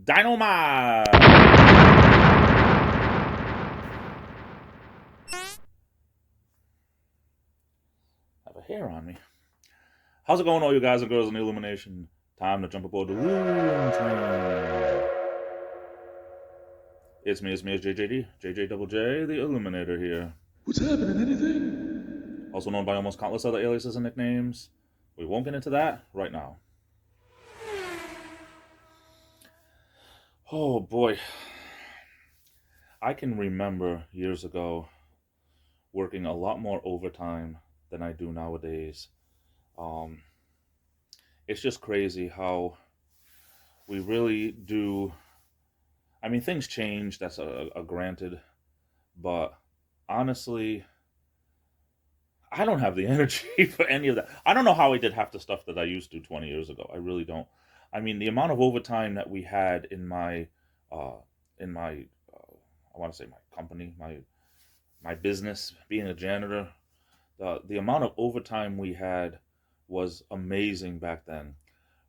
Dynamite! I have a hair on me. How's it going, all you guys and girls in the Illumination? Time to jump aboard the Loom Train. It's me, it's JJD, JJ Double J, the Illuminator here. What's happening? Anything? Also known by almost countless other aliases and nicknames. We won't get into that right now. Oh boy. I can remember years ago working a lot more overtime than I do nowadays. It's just crazy how we really do. I mean, things change, that's a granted, but honestly, I don't have the energy for any of that. I don't know how I did half the stuff that I used to 20 years ago. I really don't. I mean, the amount of overtime that we had uh, in my, I want to say my company, my business, being a janitor, the amount of overtime we had was amazing back then,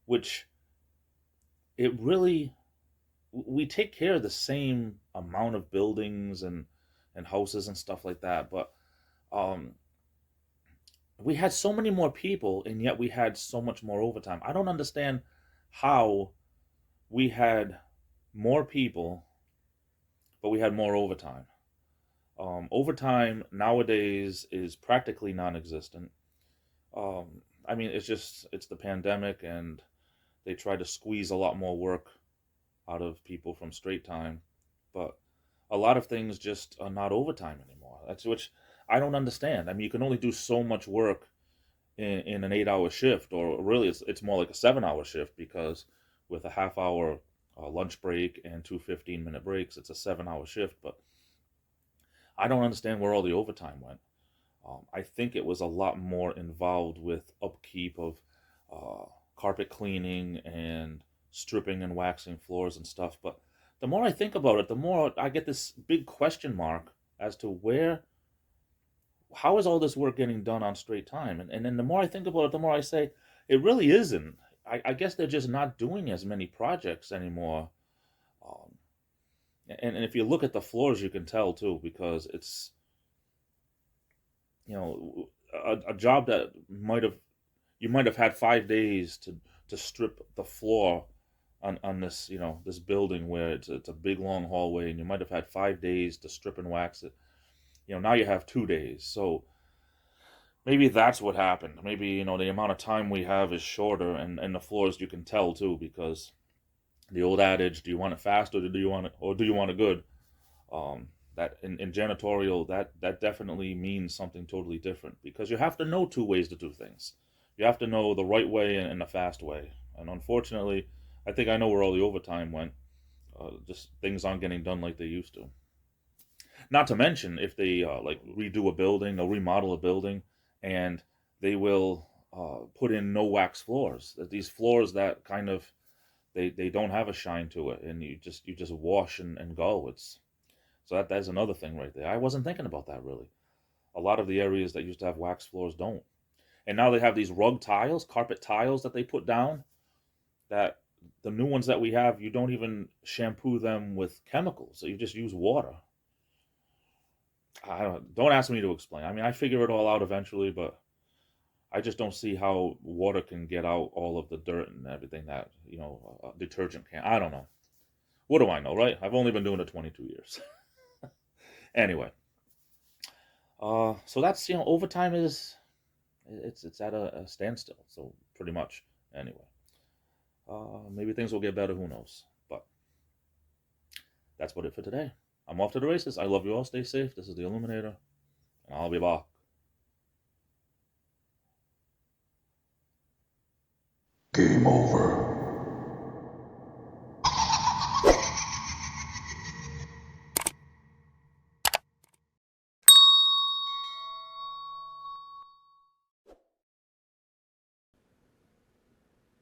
which it really, we take care of the same amount of buildings and houses and stuff like that, but um, we had so many more people and yet we had so much more overtime. I don't understand how we had more people, but we had more overtime. Overtime nowadays is practically non-existent. I mean, it's the pandemic, and they try to squeeze a lot more work out of people from straight time, but a lot of things just are not overtime anymore. That's which I don't understand. I mean, you can only do so much work in an 8 hour shift, or really it's more like a 7 hour shift, because with a half hour lunch break and two 15-minute breaks, it's a 7 hour shift. But I don't understand where all the overtime went. I think it was a lot more involved with upkeep of uh, carpet cleaning and stripping and waxing floors and stuff. But the more I think about it, the more I get this big question mark as to how is all this work getting done on straight time? And then the more I think about it, the more I say, it really isn't. I guess they're just not doing as many projects anymore. Um, and if you look at the floors, you can tell too, because it's, a job that you might have had 5 days to strip the floor on this, this building where it's a big long hallway, and you might have had 5 days to strip and wax it. Now you have 2 days. So maybe that's what happened. Maybe, the amount of time we have is shorter, and the floors, you can tell too, because the old adage, do you want it fast, or do you want it good? That in janitorial, that definitely means something totally different, because you have to know two ways to do things. You have to know the right way and the fast way. And unfortunately, I think I know where all the overtime went. Just things aren't getting done like they used to. Not to mention, if they like redo a building, they'll remodel a building, and they will put in no wax floors. These floors that kind of they don't have a shine to it, and you just wash and go. That's another thing right there. I wasn't thinking about that really. A lot of the areas that used to have wax floors don't, and now they have these rug tiles, carpet tiles that they put down. That the new ones that we have, you don't even shampoo them with chemicals. So you just use water. Don't ask me to explain. I mean, I figure it all out eventually, but I just don't see how water can get out all of the dirt and everything that detergent can. I don't know. What do I know, right? I've only been doing it 22 years. Anyway, so that's overtime is it's at a standstill. So pretty much anyway. Maybe things will get better. Who knows? But that's about it for today. I'm off to the races. I love you all. Stay safe. This is the Illuminator, and I'll be back. Game over.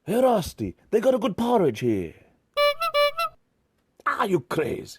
Hey, Rusty, they got a good porridge here. Are you crazy?